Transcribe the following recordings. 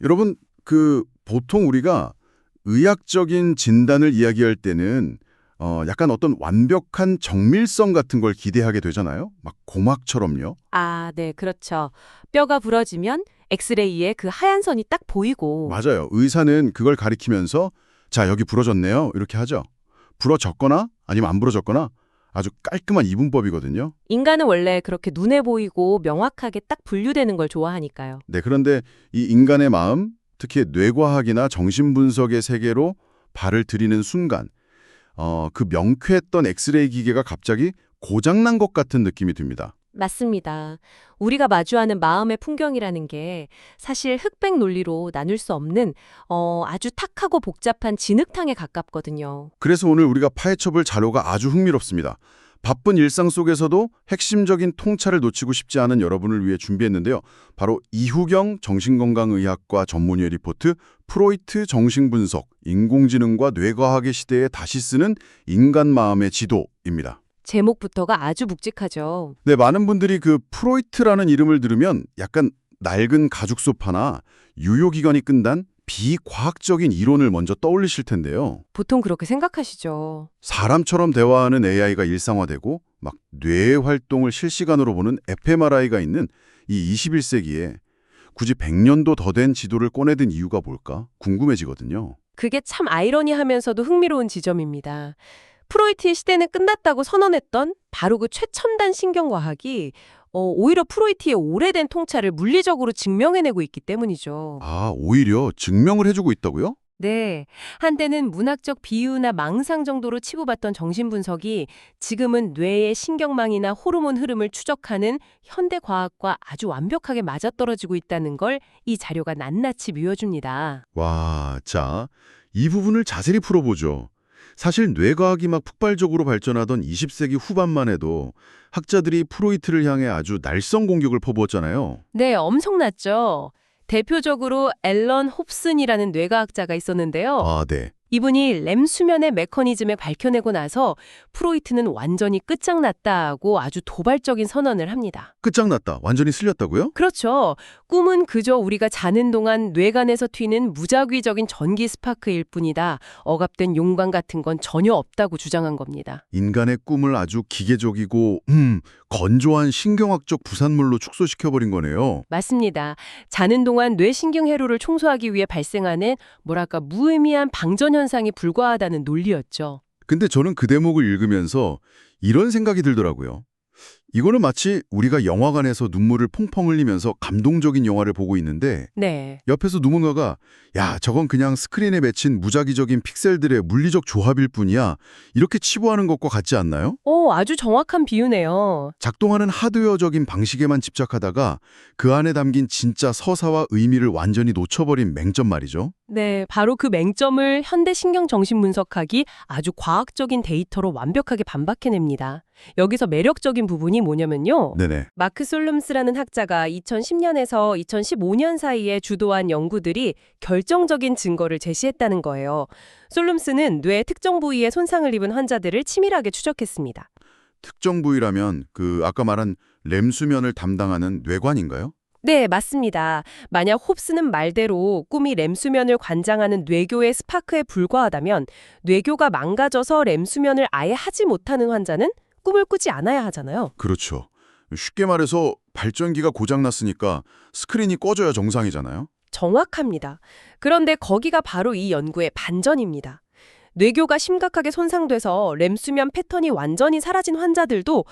여러분, 보통 우리가 의학적인 진단을 이야기할 때는 약간 어떤 완벽한 정밀성 같은 걸 기대하게 되잖아요. 막 고막처럼요. 아, 네, 그렇죠. 뼈가 부러지면 엑스레이에 그 하얀 선이 딱 보이고, 맞아요. 의사는 그걸 가리키면서 자, 여기 부러졌네요. 이렇게 하죠. 부러졌거나 아니면 안 부러졌거나 아주 깔끔한 이분법이거든요. 인간은 원래 그렇게 눈에 보이고 명확하게 딱 분류되는 걸 좋아하니까요. 네, 그런데 이 인간의 마음, 특히 뇌과학이나 정신분석의 세계로 발을 들이는 순간 그 명쾌했던 엑스레이 기계가 갑자기 고장난 것 같은 느낌이 듭니다. 맞습니다. 우리가 마주하는 마음의 풍경이라는 게 사실 흑백 논리로 나눌 수 없는 아주 탁하고 복잡한 진흙탕에 가깝거든요. 그래서 오늘 우리가 파헤쳐볼 자료가 아주 흥미롭습니다. 바쁜 일상 속에서도 핵심적인 통찰을 놓치고 싶지 않은 여러분을 위해 준비했는데요. 바로 이후경 정신건강의학과 전문의 리포트 프로이트 정신분석, 인공지능과 뇌과학의 시대에 다시 쓰는 인간 마음의 지도입니다. 제목부터가 아주 묵직하죠. 네, 많은 분들이 그 프로이트라는 이름을 들으면 약간 낡은 가죽 소파나 유효기간이 끝난 비과학적인 이론을 먼저 떠올리실 텐데요. 보통 그렇게 생각하시죠. 사람처럼 대화하는 AI가 일상화되고 막 뇌의 활동을 실시간으로 보는 fMRI가 있는 이 21세기에 굳이 100년도 더 된 지도를 꺼내든 이유가 뭘까 궁금해지거든요. 그게 참 아이러니하면서도 흥미로운 지점입니다. 프로이트의 시대는 끝났다고 선언했던 바로 그 최첨단 신경과학이 오히려 프로이트의 오래된 통찰을 물리적으로 증명해내고 있기 때문이죠. 아, 오히려 증명을 해주고 있다고요? 네, 한때는 문학적 비유나 망상 정도로 치부받던 정신분석이 지금은 뇌의 신경망이나 호르몬 흐름을 추적하는 현대 과학과 아주 완벽하게 맞아떨어지고 있다는 걸 이 자료가 낱낱이 보여줍니다. 와, 자, 이 부분을 자세히 풀어보죠. 사실 뇌과학이 막 폭발적으로 발전하던 20세기 후반만 해도 학자들이 프로이트를 향해 아주 날선 공격을 퍼부었잖아요. 네, 엄청났죠. 대표적으로 앨런 홉슨이라는 뇌과학자가 있었는데요. 아, 네. 이분이 렘 수면의 메커니즘을 밝혀내고 나서 프로이트는 완전히 끝장났다고 아주 도발적인 선언을 합니다. 끝장났다. 완전히 쓸렸다고요? 그렇죠. 꿈은 그저 우리가 자는 동안 뇌관에서 튀는 무작위적인 전기 스파크일 뿐이다. 억압된 용광 같은 건 전혀 없다고 주장한 겁니다. 인간의 꿈을 아주 기계적이고 건조한 신경학적 부산물로 축소시켜버린 거네요. 맞습니다. 자는 동안 뇌신경 회로를 청소하기 위해 발생하는 뭐랄까 무의미한 방전 현상이 불과하다는 논리였죠. 근데 저는 그 대목을 읽으면서 이런 생각이 들더라고요. 이거는 마치 우리가 영화관에서 눈물을 퐁퐁 흘리면서 감동적인 영화를 보고 있는데 네. 옆에서 누군가가 야, 저건 그냥 스크린에 맺힌 무작위적인 픽셀들의 물리적 조합일 뿐이야. 이렇게 치부하는 것과 같지 않나요? 아주 정확한 비유네요. 작동하는 하드웨어적인 방식에만 집착하다가 그 안에 담긴 진짜 서사와 의미를 완전히 놓쳐버린 맹점 말이죠. 네, 바로 그 맹점을 현대 신경정신분석학이 아주 과학적인 데이터로 완벽하게 반박해냅니다. 여기서 매력적인 부분이 뭐냐면요. 네네. 마크 솔룸스라는 학자가 2010년에서 2015년 사이에 주도한 연구들이 결정적인 증거를 제시했다는 거예요. 솔룸스는 뇌 특정 부위에 손상을 입은 환자들을 치밀하게 추적했습니다. 특정 부위라면 아까 말한 렘 수면을 담당하는 뇌관인가요? 네, 맞습니다. 만약 홉스는 말대로 꿈이 렘수면을 관장하는 뇌교의 스파크에 불과하다면 뇌교가 망가져서 렘수면을 아예 하지 못하는 환자는 꿈을 꾸지 않아야 하잖아요. 그렇죠. 쉽게 말해서 발전기가 고장났으니까 스크린이 꺼져야 정상이잖아요. 정확합니다. 그런데 거기가 바로 이 연구의 반전입니다. 뇌교가 심각하게 손상돼서 렘수면 패턴이 완전히 사라진 환자들도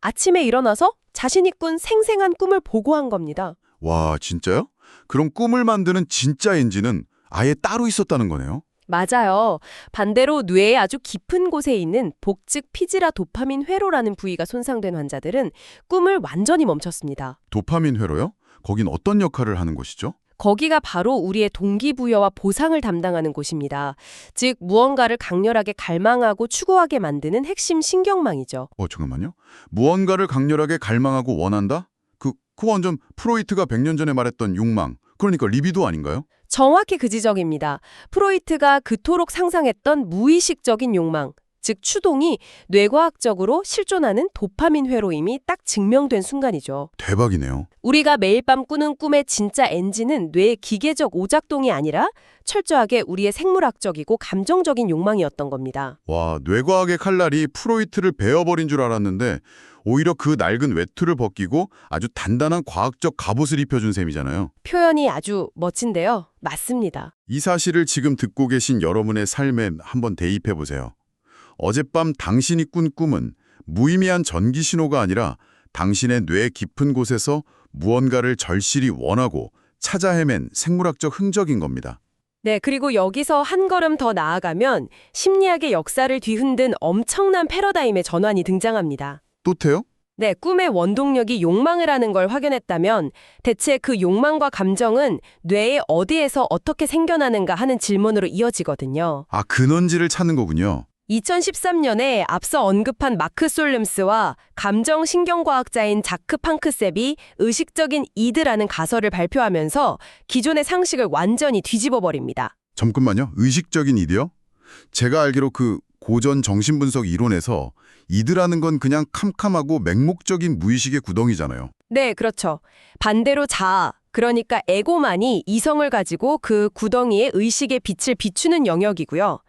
아침에 일어나서 자신이 꾼 생생한 꿈을 보고한 겁니다. 와, 진짜요? 그럼 꿈을 만드는 진짜 엔진은 아예 따로 있었다는 거네요. 맞아요. 반대로 뇌의 아주 깊은 곳에 있는 복즉 피지라 도파민 회로라는 부위가 손상된 환자들은 꿈을 완전히 멈췄습니다. 도파민 회로요? 거긴 어떤 역할을 하는 곳이죠? 거기가 바로 우리의 동기부여와 보상을 담당하는 곳입니다. 즉 무언가를 강렬하게 갈망하고 추구하게 만드는 핵심 신경망이죠. 잠깐만요. 무언가를 강렬하게 갈망하고 원한다? 그거 완전 프로이트가 100년 전에 말했던 욕망. 그러니까 리비도 아닌가요? 정확히 그 지적입니다. 프로이트가 그토록 상상했던 무의식적인 욕망, 즉 추동이 뇌과학적으로 실존하는 도파민 회로임이 딱 증명된 순간이죠. 대박이네요. 우리가 매일 밤 꾸는 꿈의 진짜 엔진은 뇌의 기계적 오작동이 아니라 철저하게 우리의 생물학적이고 감정적인 욕망이었던 겁니다. 와, 뇌과학의 칼날이 프로이트를 베어버린 줄 알았는데 오히려 그 낡은 외투를 벗기고 아주 단단한 과학적 갑옷을 입혀준 셈이잖아요. 표현이 아주 멋진데요. 맞습니다. 이 사실을 지금 듣고 계신 여러분의 삶에 한번 대입해 보세요. 어젯밤 당신이 꾼 꿈은 무의미한 전기 신호가 아니라 당신의 뇌 깊은 곳에서 무언가를 절실히 원하고 찾아 헤맨 생물학적 흔적인 겁니다. 네, 그리고 여기서 한 걸음 더 나아가면 심리학의 역사를 뒤흔든 엄청난 패러다임의 전환이 등장합니다. 또태요? 네, 꿈의 원동력이 욕망을 하는 걸 확인했다면 대체 그 욕망과 감정은 뇌의 어디에서 어떻게 생겨나는가 하는 질문으로 이어지거든요. 아, 근원지를 찾는 거군요. 2013년에 앞서 언급한 마크 솔름스와 감정신경과학자인 자크 팡크셉이 의식적인 이드라는 가설을 발표하면서 기존의 상식을 완전히 뒤집어 버립니다. 잠깐만요. 의식적인 이드요? 제가 알기로 그 고전 정신분석 이론에서 이드라는 건 그냥 캄캄하고 맹목적인 무의식의 구덩이잖아요. 네, 그렇죠. 반대로 자아, 그러니까 에고만이 이성을 가지고 그 구덩이에 의식의 빛을 비추는 영역이고요.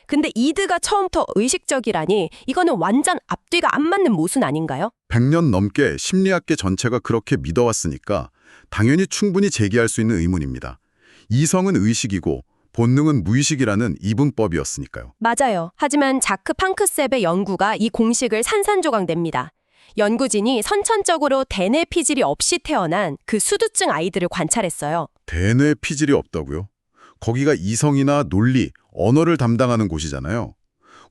근데 이드가 처음부터 의식적이라니 이거는 완전 앞뒤가 안 맞는 모순 아닌가요? 100년 넘게 심리학계 전체가 그렇게 믿어왔으니까 당연히 충분히 제기할 수 있는 의문입니다. 이성은 의식이고 본능은 무의식이라는 이분법이었으니까요. 맞아요. 하지만 자크 팡크셉의 연구가 이 공식을 산산조각냅니다. 연구진이 선천적으로 대뇌 피질이 없이 태어난 그 수두증 아이들을 관찰했어요. 대뇌 피질이 없다고요? 거기가 이성이나 논리, 언어를 담당하는 곳이잖아요.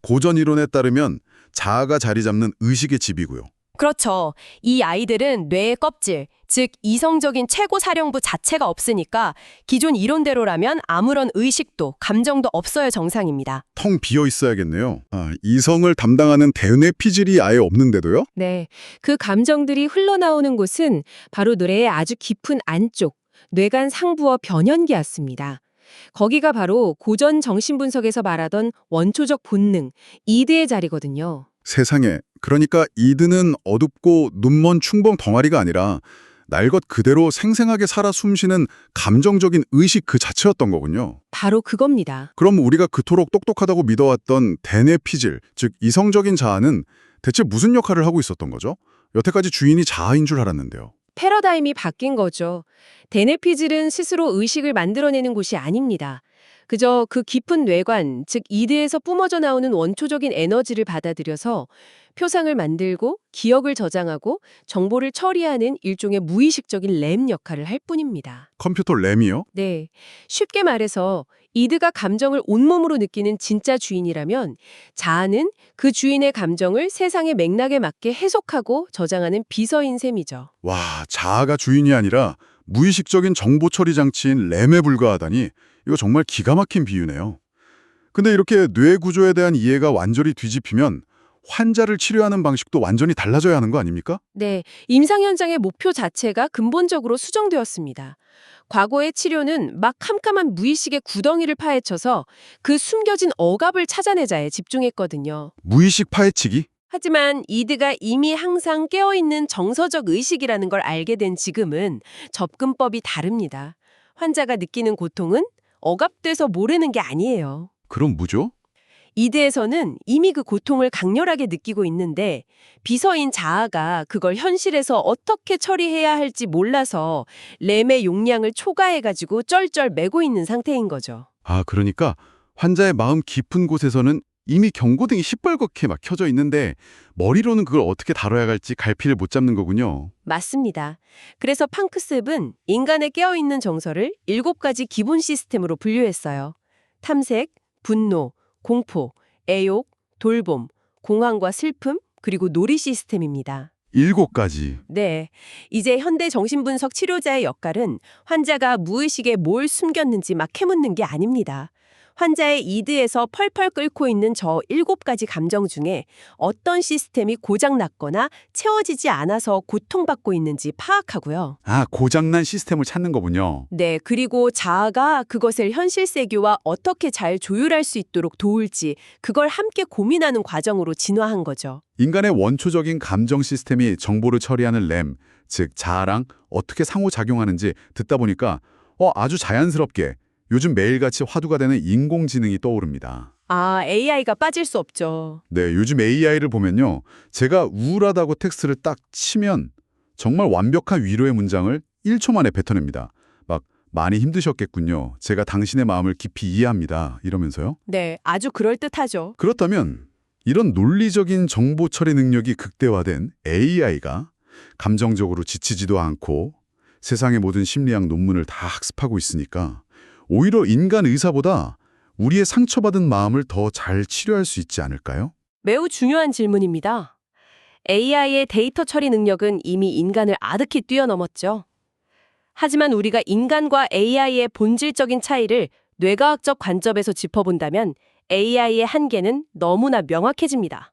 고전 이론에 따르면 자아가 자리 잡는 의식의 집이고요. 그렇죠. 이 아이들은 뇌의 껍질, 즉 이성적인 최고 사령부 자체가 없으니까 기존 이론대로라면 아무런 의식도 감정도 없어야 정상입니다. 텅 비어 있어야겠네요. 아, 이성을 담당하는 대뇌 피질이 아예 없는데도요? 네, 그 감정들이 흘러나오는 곳은 바로 뇌의 아주 깊은 안쪽, 뇌간 상부어 변연기였습니다. 거기가 바로 고전 정신분석에서 말하던 원초적 본능, 이드의 자리거든요. 세상에, 그러니까 이드는 어둡고 눈먼 충봉 덩어리가 아니라 날 것 그대로 생생하게 살아 숨쉬는 감정적인 의식 그 자체였던 거군요. 바로 그겁니다. 그럼 우리가 그토록 똑똑하다고 믿어왔던 대뇌 피질, 즉 이성적인 자아는 대체 무슨 역할을 하고 있었던 거죠? 여태까지 주인이 자아인 줄 알았는데요. 패러다임이 바뀐 거죠. 대뇌피질은 스스로 의식을 만들어내는 곳이 아닙니다. 그저 그 깊은 뇌관, 즉 이드에서 뿜어져 나오는 원초적인 에너지를 받아들여서 표상을 만들고 기억을 저장하고 정보를 처리하는 일종의 무의식적인 램 역할을 할 뿐입니다. 컴퓨터 램이요? 네, 쉽게 말해서 이드가 감정을 온몸으로 느끼는 진짜 주인이라면 자아는 그 주인의 감정을 세상의 맥락에 맞게 해석하고 저장하는 비서인 셈이죠. 와, 자아가 주인이 아니라 무의식적인 정보 처리 장치인 램에 불과하다니 이거 정말 기가 막힌 비유네요. 근데 이렇게 뇌 구조에 대한 이해가 완전히 뒤집히면 환자를 치료하는 방식도 완전히 달라져야 하는 거 아닙니까? 네, 임상 현장의 목표 자체가 근본적으로 수정되었습니다. 과거의 치료는 막 캄캄한 무의식의 구덩이를 파헤쳐서 그 숨겨진 억압을 찾아내자에 집중했거든요. 무의식 파헤치기? 하지만 이드가 이미 항상 깨어있는 정서적 의식이라는 걸 알게 된 지금은 접근법이 다릅니다. 환자가 느끼는 고통은 억압돼서 모르는 게 아니에요. 그럼 뭐죠? 이드에서는 이미 그 고통을 강렬하게 느끼고 있는데 비서인 자아가 그걸 현실에서 어떻게 처리해야 할지 몰라서 램의 용량을 초과해가지고 쩔쩔 매고 있는 상태인 거죠. 아, 그러니까 환자의 마음 깊은 곳에서는 이미 경고등이 시뻘겋게 막 켜져 있는데 머리로는 그걸 어떻게 다뤄야 할지 갈피를 못 잡는 거군요. 맞습니다. 그래서 팡크습은 인간의 깨어있는 정서를 7가지 기본 시스템으로 분류했어요. 탐색, 분노, 공포, 애욕, 돌봄, 공황과 슬픔, 그리고 놀이 시스템입니다. 7가지. 네, 이제 현대 정신분석 치료자의 역할은 환자가 무의식에 뭘 숨겼는지 막 캐묻는 게 아닙니다. 환자의 이드에서 펄펄 끓고 있는 저 7가지 감정 중에 어떤 시스템이 고장났거나 채워지지 않아서 고통받고 있는지 파악하고요. 아, 고장난 시스템을 찾는 거군요. 네, 그리고 자아가 그것을 현실 세계와 어떻게 잘 조율할 수 있도록 도울지 그걸 함께 고민하는 과정으로 진화한 거죠. 인간의 원초적인 감정 시스템이 정보를 처리하는 램, 즉 자아랑 어떻게 상호작용하는지 듣다 보니까 아주 자연스럽게 요즘 매일같이 화두가 되는 인공지능이 떠오릅니다. 아, AI가 빠질 수 없죠. 네, 요즘 AI를 보면요. 제가 우울하다고 텍스트를 딱 치면 정말 완벽한 위로의 문장을 1초 만에 뱉어냅니다. 막 많이 힘드셨겠군요. 제가 당신의 마음을 깊이 이해합니다. 이러면서요. 네, 아주 그럴듯하죠. 그렇다면 이런 논리적인 정보 처리 능력이 극대화된 AI가 감정적으로 지치지도 않고 세상의 모든 심리학 논문을 다 학습하고 있으니까 오히려 인간 의사보다 우리의 상처받은 마음을 더 잘 치료할 수 있지 않을까요? 매우 중요한 질문입니다. AI의 데이터 처리 능력은 이미 인간을 아득히 뛰어넘었죠. 하지만 우리가 인간과 AI의 본질적인 차이를 뇌과학적 관점에서 짚어본다면 AI의 한계는 너무나 명확해집니다.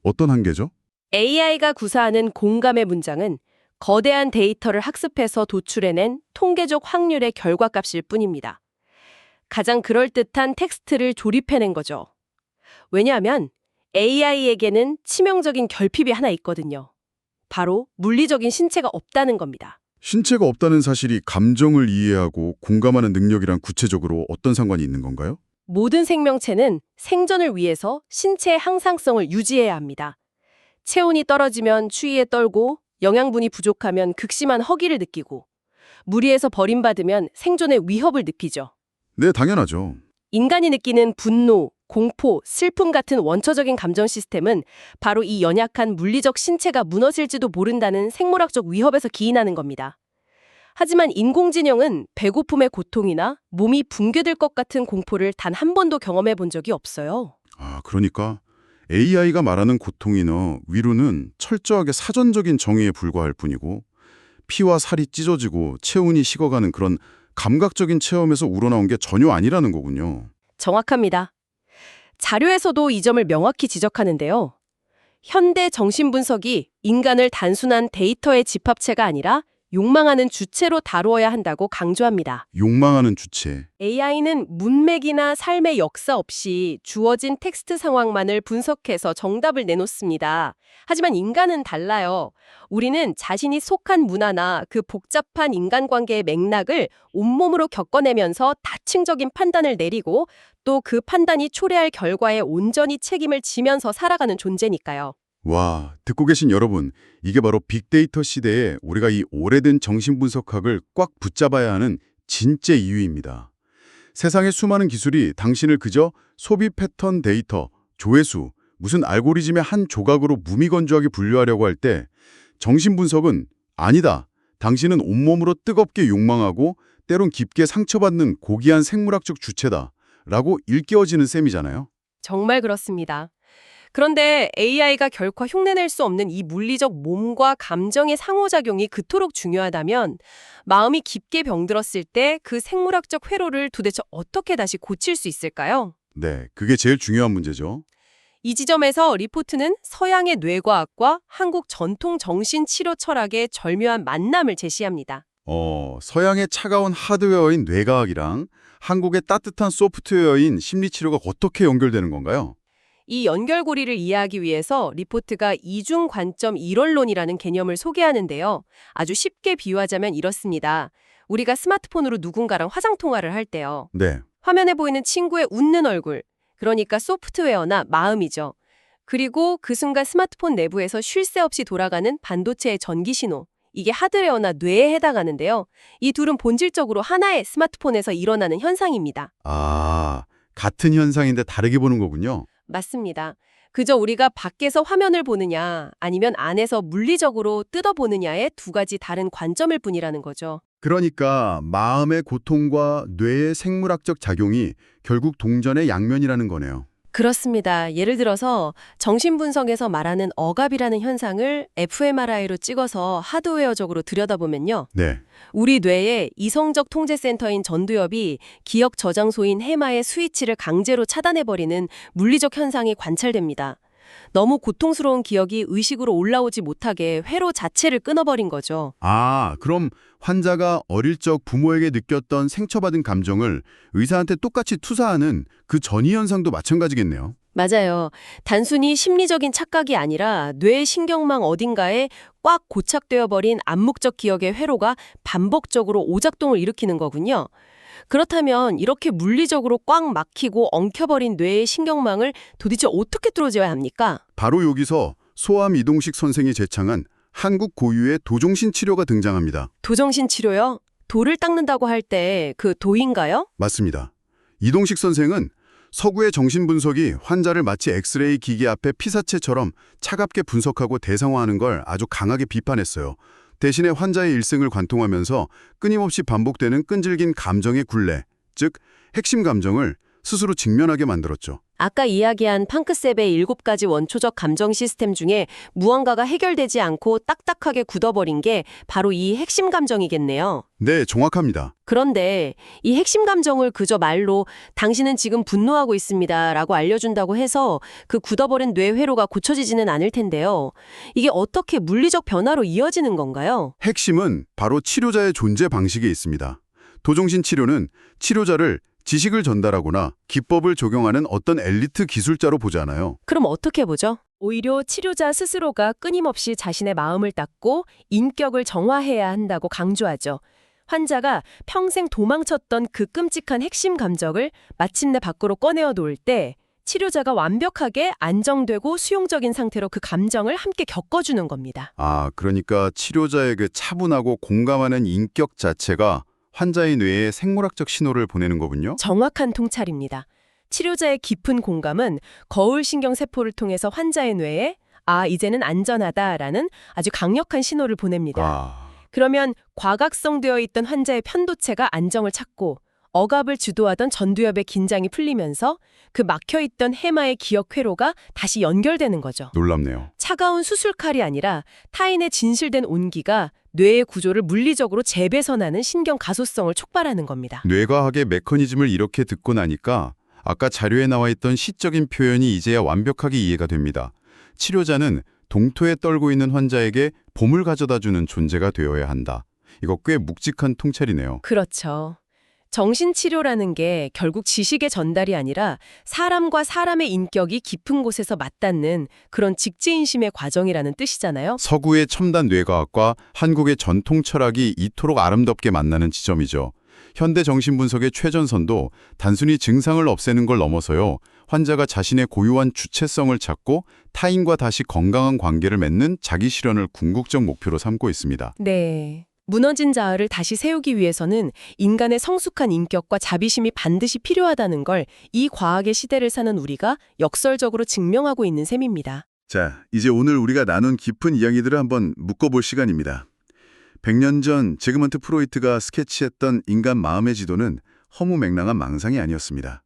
어떤 한계죠? AI가 구사하는 공감의 문장은 거대한 데이터를 학습해서 도출해낸 통계적 확률의 결과값일 뿐입니다. 가장 그럴듯한 텍스트를 조립해낸 거죠. 왜냐하면 AI에게는 치명적인 결핍이 하나 있거든요. 바로 물리적인 신체가 없다는 겁니다. 신체가 없다는 사실이 감정을 이해하고 공감하는 능력이랑 구체적으로 어떤 상관이 있는 건가요? 모든 생명체는 생존을 위해서 신체의 항상성을 유지해야 합니다. 체온이 떨어지면 추위에 떨고 영양분이 부족하면 극심한 허기를 느끼고 무리해서 버림받으면 생존의 위협을 느끼죠. 네, 당연하죠. 인간이 느끼는 분노, 공포, 슬픔 같은 원초적인 감정 시스템은 바로 이 연약한 물리적 신체가 무너질지도 모른다는 생물학적 위협에서 기인하는 겁니다. 하지만 인공지능은 배고픔의 고통이나 몸이 붕괴될 것 같은 공포를 단 한 번도 경험해 본 적이 없어요. 아, 그러니까 AI가 말하는 고통이나 위로는 철저하게 사전적인 정의에 불과할 뿐이고 피와 살이 찢어지고 체온이 식어가는 그런 감각적인 체험에서 우러나온 게 전혀 아니라는 거군요. 정확합니다. 자료에서도 이 점을 명확히 지적하는데요. 현대 정신분석이 인간을 단순한 데이터의 집합체가 아니라 욕망하는 주체로 다루어야 한다고 강조합니다. 욕망하는 주체. AI는 문맥이나 삶의 역사 없이 주어진 텍스트 상황만을 분석해서 정답을 내놓습니다. 하지만 인간은 달라요. 우리는 자신이 속한 문화나 그 복잡한 인간관계의 맥락을 온몸으로 겪어내면서 다층적인 판단을 내리고 또 그 판단이 초래할 결과에 온전히 책임을 지면서 살아가는 존재니까요. 와, 듣고 계신 여러분, 이게 바로 빅데이터 시대에 우리가 이 오래된 정신분석학을 꽉 붙잡아야 하는 진짜 이유입니다. 세상의 수많은 기술이 당신을 그저 소비 패턴 데이터, 조회수, 무슨 알고리즘의 한 조각으로 무미건조하게 분류하려고 할 때 정신분석은 아니다. 당신은 온몸으로 뜨겁게 욕망하고 때론 깊게 상처받는 고귀한 생물학적 주체다. 라고 일깨워지는 셈이잖아요. 정말 그렇습니다. 그런데 AI가 결코 흉내낼 수 없는 이 물리적 몸과 감정의 상호작용이 그토록 중요하다면 마음이 깊게 병들었을 때 그 생물학적 회로를 도대체 어떻게 다시 고칠 수 있을까요? 네, 그게 제일 중요한 문제죠. 이 지점에서 리포트는 서양의 뇌과학과 한국 전통 정신치료 철학의 절묘한 만남을 제시합니다. 서양의 차가운 하드웨어인 뇌과학이랑 한국의 따뜻한 소프트웨어인 심리치료가 어떻게 연결되는 건가요? 이 연결고리를 이해하기 위해서 리포트가 이중 관점 일원론이라는 개념을 소개하는데요. 아주 쉽게 비유하자면 이렇습니다. 우리가 스마트폰으로 누군가랑 화상통화를 할 때요. 네, 화면에 보이는 친구의 웃는 얼굴, 그러니까 소프트웨어나 마음이죠. 그리고 그 순간 스마트폰 내부에서 쉴 새 없이 돌아가는 반도체의 전기 신호, 이게 하드웨어나 뇌에 해당하는데요. 이 둘은 본질적으로 하나의 스마트폰에서 일어나는 현상입니다. 아, 같은 현상인데 다르게 보는 거군요. 맞습니다. 그저 우리가 밖에서 화면을 보느냐 아니면 안에서 물리적으로 뜯어보느냐의 두 가지 다른 관점일 뿐이라는 거죠. 그러니까 마음의 고통과 뇌의 생물학적 작용이 결국 동전의 양면이라는 거네요. 그렇습니다. 예를 들어서 정신분석에서 말하는 억압이라는 현상을 fMRI로 찍어서 하드웨어적으로 들여다보면요. 네. 우리 뇌의 이성적 통제센터인 전두엽이 기억 저장소인 해마의 스위치를 강제로 차단해버리는 물리적 현상이 관찰됩니다. 너무 고통스러운 기억이 의식으로 올라오지 못하게 회로 자체를 끊어버린 거죠. 아, 그럼 환자가 어릴 적 부모에게 느꼈던 상처받은 감정을 의사한테 똑같이 투사하는 그 전이 현상도 마찬가지겠네요. 맞아요. 단순히 심리적인 착각이 아니라 뇌 신경망 어딘가에 꽉 고착되어 버린 암묵적 기억의 회로가 반복적으로 오작동을 일으키는 거군요. 그렇다면 이렇게 물리적으로 꽉 막히고 엉켜버린 뇌의 신경망을 도대체 어떻게 뚫어줘야 합니까? 바로 여기서 소암 이동식 선생이 제창한 한국 고유의 도종신 치료가 등장합니다. 도정신 치료요? 돌을 닦는다고 할 때 그 도인가요? 맞습니다. 이동식 선생은 서구의 정신분석이 환자를 마치 엑스레이 기계 앞에 피사체처럼 차갑게 분석하고 대상화하는 걸 아주 강하게 비판했어요. 대신에 환자의 일생을 관통하면서 끊임없이 반복되는 끈질긴 감정의 굴레, 즉 핵심 감정을 스스로 직면하게 만들었죠. 아까 이야기한 팡크셉의 7가지 원초적 감정 시스템 중에 무언가가 해결되지 않고 딱딱하게 굳어버린 게 바로 이 핵심 감정이겠네요. 네, 정확합니다. 그런데 이 핵심 감정을 그저 말로 당신은 지금 분노하고 있습니다 라고 알려준다고 해서 그 굳어버린 뇌 회로가 고쳐지지는 않을 텐데요. 이게 어떻게 물리적 변화로 이어지는 건가요? 핵심은 바로 치료자의 존재 방식에 있습니다. 도종신 치료는 치료자를 지식을 전달하거나 기법을 적용하는 어떤 엘리트 기술자로 보잖아요. 그럼 어떻게 보죠? 오히려 치료자 스스로가 끊임없이 자신의 마음을 닦고 인격을 정화해야 한다고 강조하죠. 환자가 평생 도망쳤던 그 끔찍한 핵심 감정을 마침내 밖으로 꺼내어 놓을 때 치료자가 완벽하게 안정되고 수용적인 상태로 그 감정을 함께 겪어주는 겁니다. 아, 그러니까 치료자의 그 차분하고 공감하는 인격 자체가 환자의 뇌에 생물학적 신호를 보내는 거군요. 정확한 통찰입니다. 치료자의 깊은 공감은 거울신경 세포를 통해서 환자의 뇌에 이제는 안전하다라는 아주 강력한 신호를 보냅니다. 아, 그러면 과각성되어 있던 환자의 편도체가 안정을 찾고 억압을 주도하던 전두엽의 긴장이 풀리면서 그 막혀있던 해마의 기억 회로가 다시 연결되는 거죠. 놀랍네요. 차가운 수술칼이 아니라 타인의 진실된 온기가 뇌의 구조를 물리적으로 재배선하는 신경 가소성을 촉발하는 겁니다. 뇌과학의 메커니즘을 이렇게 듣고 나니까 아까 자료에 나와 있던 시적인 표현이 이제야 완벽하게 이해가 됩니다. 치료자는 동토에 떨고 있는 환자에게 봄을 가져다주는 존재가 되어야 한다. 이거 꽤 묵직한 통찰이네요. 그렇죠. 정신치료라는 게 결국 지식의 전달이 아니라 사람과 사람의 인격이 깊은 곳에서 맞닿는 그런 직지인심의 과정이라는 뜻이잖아요. 서구의 첨단 뇌과학과 한국의 전통 철학이 이토록 아름답게 만나는 지점이죠. 현대 정신분석의 최전선도 단순히 증상을 없애는 걸 넘어서요. 환자가 자신의 고유한 주체성을 찾고 타인과 다시 건강한 관계를 맺는 자기 실현을 궁극적 목표로 삼고 있습니다. 네. 무너진 자아를 다시 세우기 위해서는 인간의 성숙한 인격과 자비심이 반드시 필요하다는 걸 이 과학의 시대를 사는 우리가 역설적으로 증명하고 있는 셈입니다. 자, 이제 오늘 우리가 나눈 깊은 이야기들을 한번 묶어볼 시간입니다. 100년 전 지그먼트 프로이트가 스케치했던 인간 마음의 지도는 허무맹랑한 망상이 아니었습니다.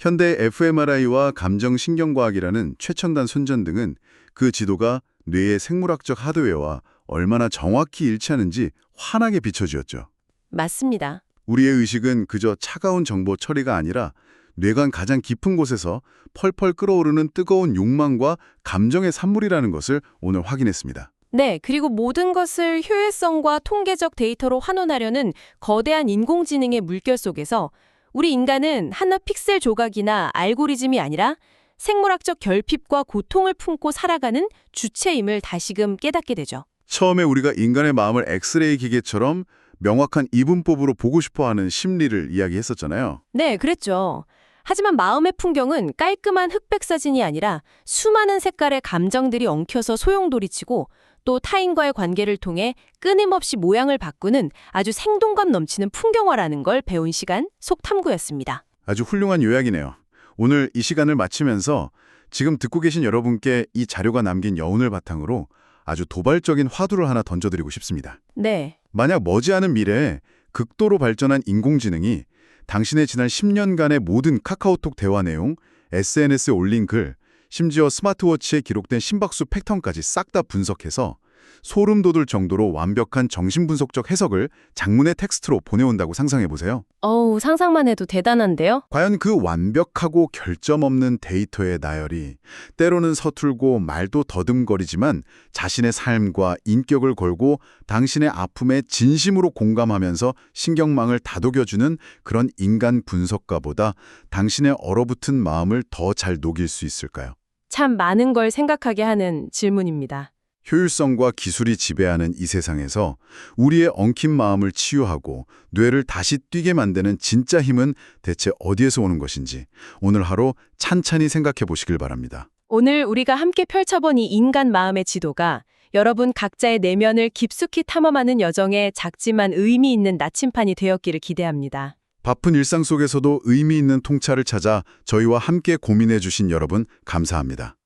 현대 fMRI와 감정신경과학이라는 최첨단 손전등은 그 지도가 뇌의 생물학적 하드웨어와 얼마나 정확히 일치하는지 환하게 비춰주었죠. 맞습니다. 우리의 의식은 그저 차가운 정보 처리가 아니라 뇌관 가장 깊은 곳에서 펄펄 끓어오르는 뜨거운 욕망과 감정의 산물이라는 것을 오늘 확인했습니다. 네, 그리고 모든 것을 효율성과 통계적 데이터로 환원하려는 거대한 인공지능의 물결 속에서 우리 인간은 하나 픽셀 조각이나 알고리즘이 아니라 생물학적 결핍과 고통을 품고 살아가는 주체임을 다시금 깨닫게 되죠. 처음에 우리가 인간의 마음을 엑스레이 기계처럼 명확한 이분법으로 보고 싶어하는 심리를 이야기했었잖아요. 네, 그랬죠. 하지만 마음의 풍경은 깔끔한 흑백 사진이 아니라 수많은 색깔의 감정들이 엉켜서 소용돌이치고 또 타인과의 관계를 통해 끊임없이 모양을 바꾸는 아주 생동감 넘치는 풍경화라는 걸 배운 시간 속탐구였습니다. 아주 훌륭한 요약이네요. 오늘 이 시간을 마치면서 지금 듣고 계신 여러분께 이 자료가 남긴 여운을 바탕으로 아주 도발적인 화두를 하나 던져드리고 싶습니다. 네. 만약 머지않은 미래에 극도로 발전한 인공지능이 당신의 지난 10년간의 모든 카카오톡 대화 내용, SNS에 올린 글, 심지어 스마트워치에 기록된 심박수 패턴까지 싹 다 분석해서 소름 돋을 정도로 완벽한 정신분석적 해석을 장문의 텍스트로 보내온다고 상상해보세요. 어우, 상상만 해도 대단한데요? 과연 그 완벽하고 결점 없는 데이터의 나열이 때로는 서툴고 말도 더듬거리지만 자신의 삶과 인격을 걸고 당신의 아픔에 진심으로 공감하면서 신경망을 다독여주는 그런 인간 분석가보다 당신의 얼어붙은 마음을 더 잘 녹일 수 있을까요? 참 많은 걸 생각하게 하는 질문입니다. 효율성과 기술이 지배하는 이 세상에서 우리의 엉킨 마음을 치유하고 뇌를 다시 뛰게 만드는 진짜 힘은 대체 어디에서 오는 것인지 오늘 하루 찬찬히 생각해 보시길 바랍니다. 오늘 우리가 함께 펼쳐본 이 인간 마음의 지도가 여러분 각자의 내면을 깊숙이 탐험하는 여정에 작지만 의미 있는 나침판이 되었기를 기대합니다. 바쁜 일상 속에서도 의미 있는 통찰을 찾아 저희와 함께 고민해 주신 여러분 감사합니다.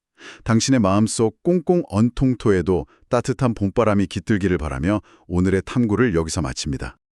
당신의 마음속 꽁꽁 언 통토에도 따뜻한 봄바람이 깃들기를 바라며 오늘의 탐구를 여기서 마칩니다.